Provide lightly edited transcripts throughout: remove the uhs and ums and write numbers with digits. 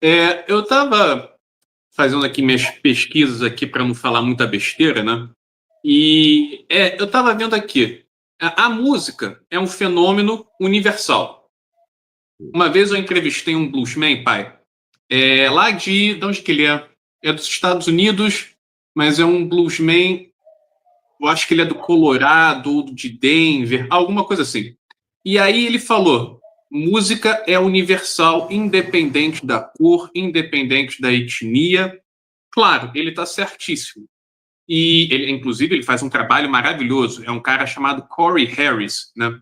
Eu estava fazendo aqui minhas pesquisas aqui para não falar muita besteira, né? Eu estava vendo aqui, a música é um fenômeno universal. Uma vez eu entrevistei um bluesman, pai, lá de onde que ele é? É dos Estados Unidos, mas é um bluesman, eu acho que ele é do Colorado, ou de Denver, alguma coisa assim. E aí ele falou: música é universal, independente da cor, independente da etnia. Claro, ele está certíssimo. Inclusive, ele faz um trabalho maravilhoso. É um cara chamado Corey Harris, né?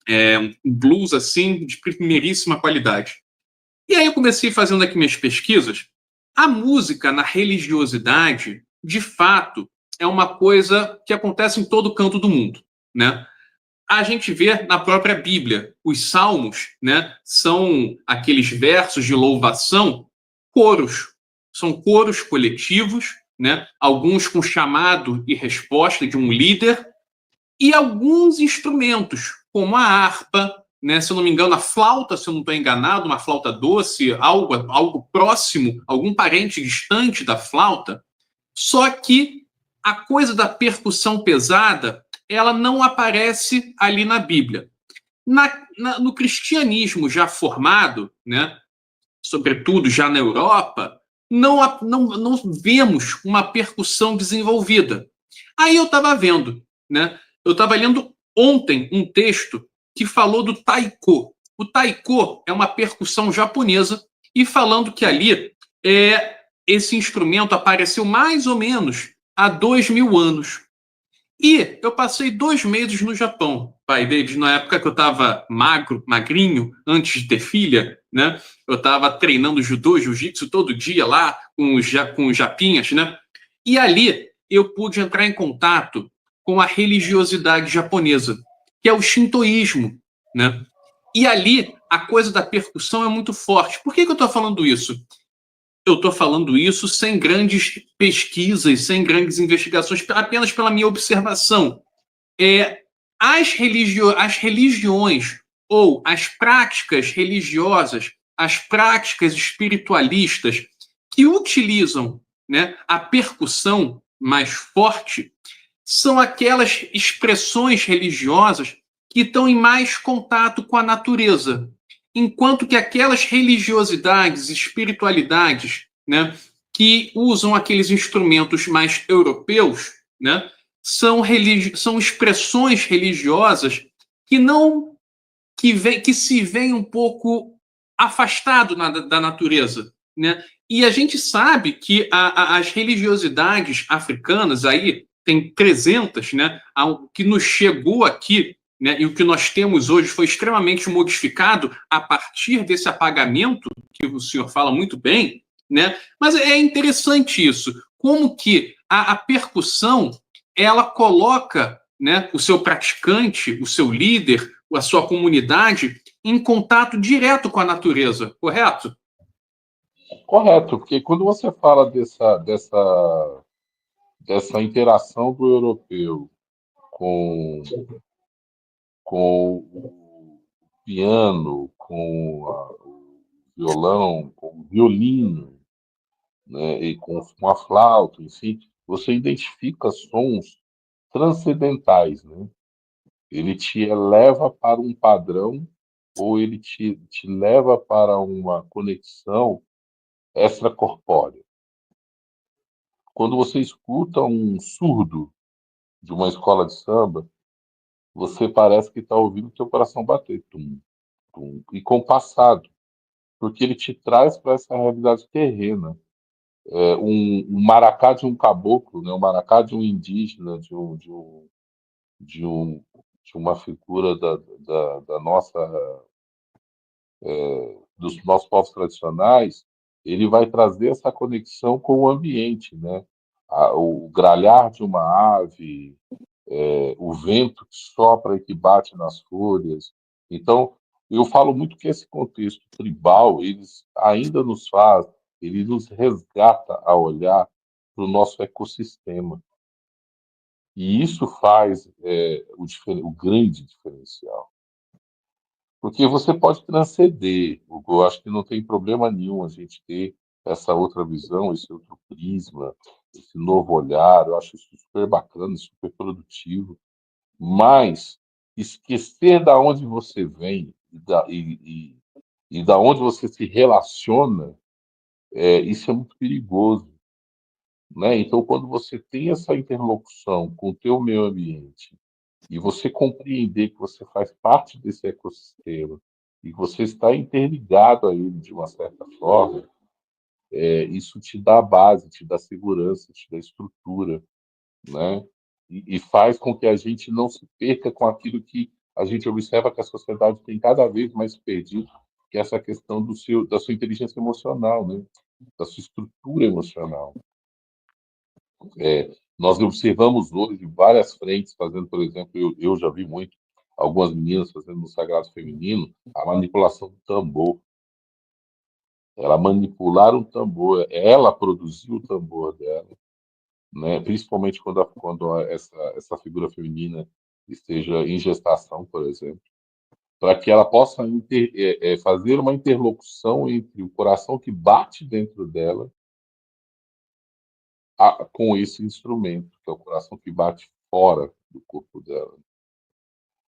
É um blues assim de primeiríssima qualidade. E aí eu comecei fazendo aqui minhas pesquisas. A música na religiosidade, de fato, é uma coisa que acontece em todo canto do mundo, né? A gente vê na própria Bíblia, os salmos, né, são aqueles versos de louvação, coros, são coros coletivos, né, alguns com chamado e resposta de um líder, e alguns instrumentos, como a harpa, né, se eu não me engano, a flauta, se eu não estou enganado, uma flauta doce, algo próximo, algum parente distante da flauta, só que a coisa da percussão pesada, ela não aparece ali na Bíblia. No cristianismo já formado, né, sobretudo já na Europa, não vemos uma percussão desenvolvida. Aí eu estava vendo, né, eu estava lendo ontem um texto que falou do taiko. O taiko é uma percussão japonesa e falando que ali esse instrumento apareceu mais ou menos há 2.000 anos. E eu passei 2 meses no Japão, pai, desde na época que eu estava magrinho, antes de ter filha, né? Eu estava treinando judô, jiu-jitsu todo dia lá com os japinhas, né? E ali eu pude entrar em contato com a religiosidade japonesa, que é o shintoísmo, né? E ali a coisa da percussão é muito forte. Por que eu estou falando isso? Eu estou falando isso sem grandes pesquisas, sem grandes investigações, apenas pela minha observação. As religiões ou as práticas religiosas, as práticas espiritualistas que utilizam, né, a percussão mais forte, são aquelas expressões religiosas que estão em mais contato com a natureza, enquanto que aquelas religiosidades, espiritualidades, né, que usam aqueles instrumentos mais europeus, né, são expressões religiosas que não que se veem um pouco afastado da natureza, né? E a gente sabe que as religiosidades africanas aí tem 300, né? O que nos chegou aqui, né? E o que nós temos hoje foi extremamente modificado a partir desse apagamento que o senhor fala muito bem, né? Mas é interessante isso, como que a percussão ela coloca, né, o seu praticante, o seu líder, a sua comunidade em contato direto com a natureza, correto? Correto, porque quando você fala dessa interação do europeu com, com o piano, o violão, com o violino, né, e com a flauta, enfim, você identifica sons transcendentais, né? Ele te eleva para um padrão ou ele te leva para uma conexão extracorpórea. Quando você escuta um surdo de uma escola de samba, você parece que está ouvindo o teu coração bater, tum, tum, e compassado, porque ele te traz para essa realidade terrena. Um maracá de um caboclo, né? Um maracá de um indígena, de, um, de uma figura da nossa, dos nossos povos tradicionais, ele vai trazer essa conexão com o ambiente, né? O gralhar de uma ave, o vento que sopra e que bate nas folhas. Então, eu falo muito que esse contexto tribal, eles ainda nos faz, ele nos resgata a olhar para o nosso ecossistema. E isso faz o grande diferencial. Porque você pode transcender, Hugo. Eu acho que não tem problema nenhum a gente ter essa outra visão, esse outro prisma, esse novo olhar. Eu acho isso super bacana, super produtivo. Mas esquecer da onde você vem e da onde você se relaciona, isso é muito perigoso, né? Então, quando você tem essa interlocução com o teu meio ambiente e você compreender que você faz parte desse ecossistema e que você está interligado a ele de uma certa forma, isso te dá base, te dá segurança, te dá estrutura, né? E faz com que a gente não se perca com aquilo que a gente observa que a sociedade tem cada vez mais perdido, que é essa questão da sua inteligência emocional, né? Da sua estrutura emocional. Nós observamos hoje várias frentes fazendo, por exemplo, eu já vi muito algumas meninas fazendo no sagrado feminino a manipulação do tambor. Ela manipular um tambor, ela produziu o tambor dela, né? Principalmente essa figura feminina esteja em gestação, por exemplo, para que ela possa fazer uma interlocução entre o coração que bate dentro dela com esse instrumento, que é o coração que bate fora do corpo dela.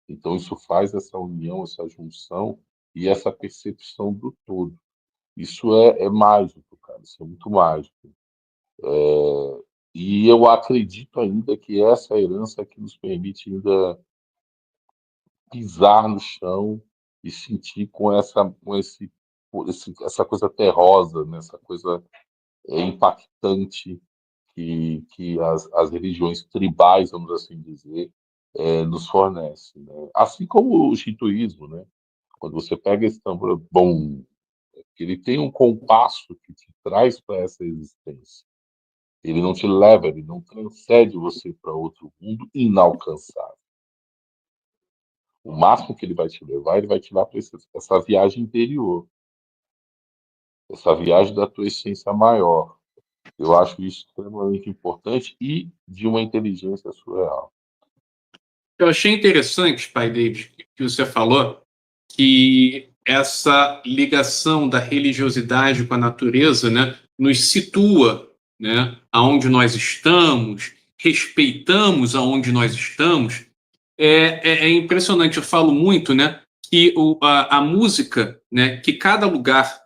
Então, isso faz essa união, essa junção e essa percepção do todo. Isso é mágico, cara, isso é muito mágico. E eu acredito ainda que essa é a herança que nos permite ainda pisar no chão e sentir essa coisa terrosa, né? Essa coisa impactante que as religiões tribais, vamos assim dizer, nos fornecem, né? Assim como o shintoísmo, né? Quando você pega esse tambor, bom, ele tem um compasso que te traz para essa existência. Ele não te leva, ele não transcende você para outro mundo inalcançável. O máximo que ele vai te levar, ele vai te levar para essa viagem interior, essa viagem da tua essência maior. Eu acho isso extremamente importante e de uma inteligência surreal. Eu achei interessante, pai David, que você falou que essa ligação da religiosidade com a natureza, né, nos situa, né, aonde nós estamos, respeitamos aonde nós estamos. É impressionante. Eu falo muito, né, que a música, né, que cada lugar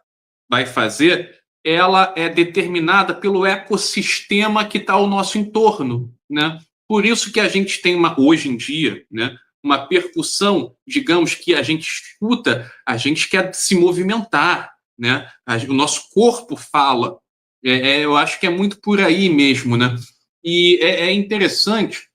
vai fazer, ela é determinada pelo ecossistema que está ao nosso entorno, né? Por isso que a gente tem hoje em dia, né, uma percussão, digamos que a gente escuta, a gente quer se movimentar, né? O nosso corpo fala. Eu acho que é muito por aí mesmo, né? E é interessante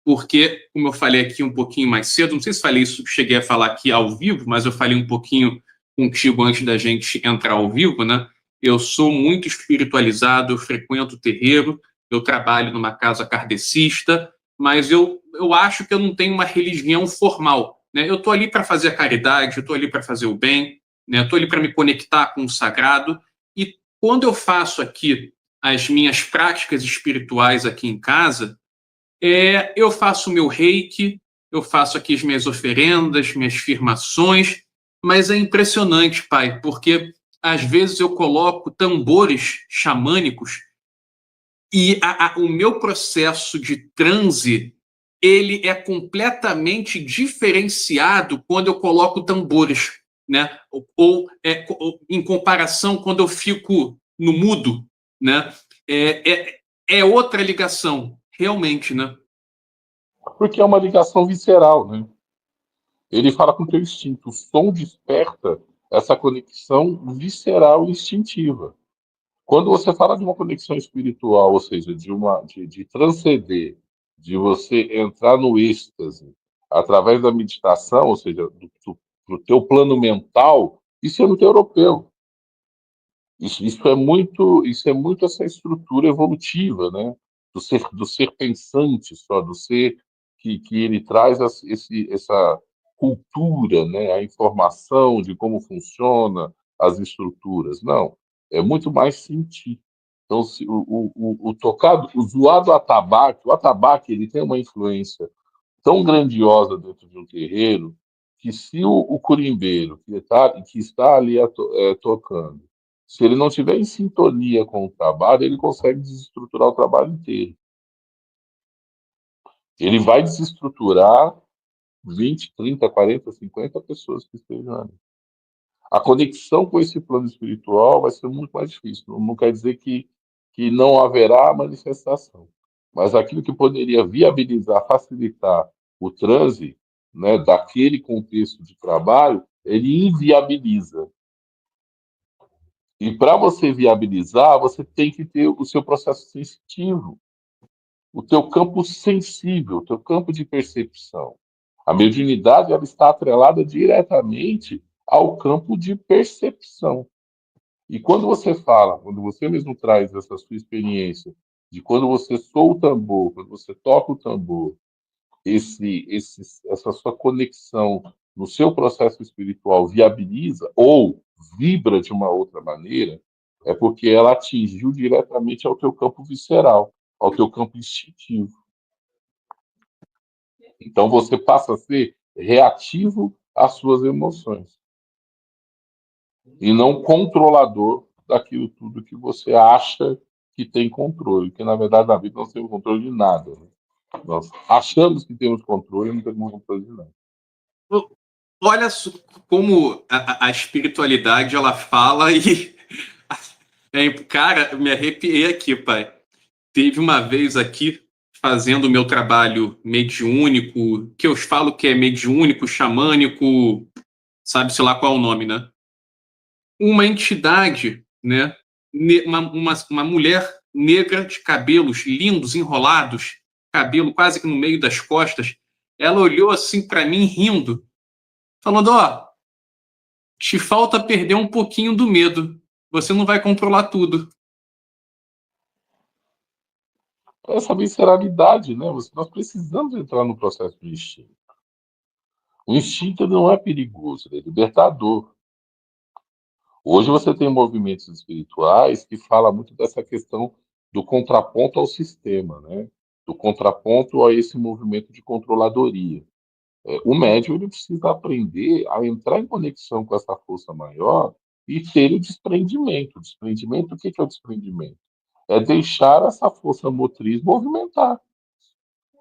porque, como eu falei aqui um pouquinho mais cedo, não sei se falei isso, cheguei a falar aqui ao vivo, mas eu falei um pouquinho contigo antes da gente entrar ao vivo, né? Eu sou muito espiritualizado, eu frequento o terreiro, eu trabalho numa casa kardecista, mas eu acho que eu não tenho uma religião formal, né? Eu estou ali para fazer a caridade, eu estou ali para fazer o bem, né? Eu estou ali para me conectar com o sagrado, e quando eu faço aqui as minhas práticas espirituais aqui em casa, eu faço o meu reiki, eu faço aqui as minhas oferendas, minhas firmações, mas é impressionante, pai, porque às vezes eu coloco tambores xamânicos e o meu processo de transe ele é completamente diferenciado quando eu coloco tambores, né? Ou em comparação quando eu fico no mudo, né? É outra ligação, realmente, né? Porque é uma ligação visceral, né? Ele fala com o teu instinto. O som desperta essa conexão visceral e instintiva. Quando você fala de uma conexão espiritual, ou seja, de transcender, de você entrar no êxtase através da meditação, ou seja, do teu plano mental, isso é muito europeu. Isso é muito essa estrutura evolutiva, né? Do ser pensante só, do ser que ele traz essa cultura, né? A informação de como funciona as estruturas. Não, é muito mais sentir. Então, o tocado, o zoado atabaque, o atabaque ele tem uma influência tão grandiosa dentro de um terreiro que se o curimbeiro que está ali tocando, se ele não tiver em sintonia com o trabalho, ele consegue desestruturar o trabalho inteiro. Ele vai desestruturar 20, 30, 40, 50 pessoas que estejam ali. A conexão com esse plano espiritual vai ser muito mais difícil. Não quer dizer que não haverá manifestação, mas aquilo que poderia viabilizar, facilitar o transe, né, daquele contexto de trabalho, ele inviabiliza. E para você viabilizar, você tem que ter o seu processo sensitivo, o teu campo sensível, o teu campo de percepção. A mediunidade ela está atrelada diretamente ao campo de percepção. E quando você fala, quando você mesmo traz essa sua experiência de quando você soa o tambor, quando você toca o tambor, essa sua conexão no seu processo espiritual viabiliza ou vibra de uma outra maneira, é porque ela atingiu diretamente ao teu campo visceral, ao teu campo instintivo. Então você passa a ser reativo às suas emoções e não controlador daquilo tudo que você acha que tem controle, porque na verdade na vida nós temos controle de nada. Né? Nós achamos que temos controle e não temos controle de nada. Olha como a espiritualidade ela fala e cara, eu me arrepiei aqui, pai. Teve uma vez aqui fazendo o meu trabalho mediúnico, que eu falo que é mediúnico, xamânico, sabe-se lá qual é o nome, né? Uma entidade, né? Uma mulher negra de cabelos lindos, enrolados, cabelo quase que no meio das costas. Ela olhou assim para mim rindo, falando: ó, te falta perder um pouquinho do medo. Você não vai controlar tudo. Essa visceralidade, né? Nós precisamos entrar no processo do instinto. O instinto não é perigoso, ele é libertador. Hoje você tem movimentos espirituais que falam muito dessa questão do contraponto ao sistema, né? Do contraponto a esse movimento de controladoria. O médium ele precisa aprender a entrar em conexão com essa força maior e ter o desprendimento. O desprendimento, o que é o desprendimento? É deixar essa força motriz movimentar.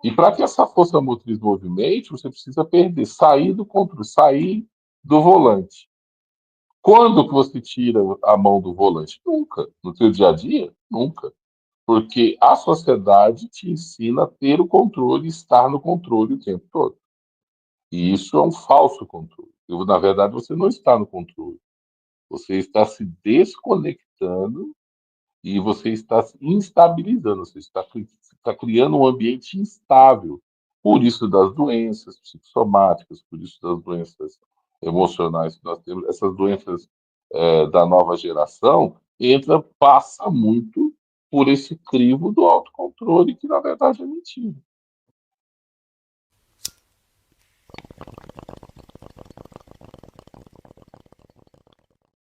E para que essa força motriz movimente, você precisa sair do controle, sair do volante. Quando que você tira a mão do volante? Nunca. No seu dia a dia? Nunca. Porque a sociedade te ensina a ter o controle, estar no controle o tempo todo. E isso é um falso controle. Na verdade, você não está no controle. Você está se desconectando e você está se instabilizando. Você está criando um ambiente instável. Por isso das doenças psicossomáticas, por isso das doenças emocionais que nós temos, essas doenças da nova geração, passa muito por esse crivo do autocontrole, que na verdade é mentira.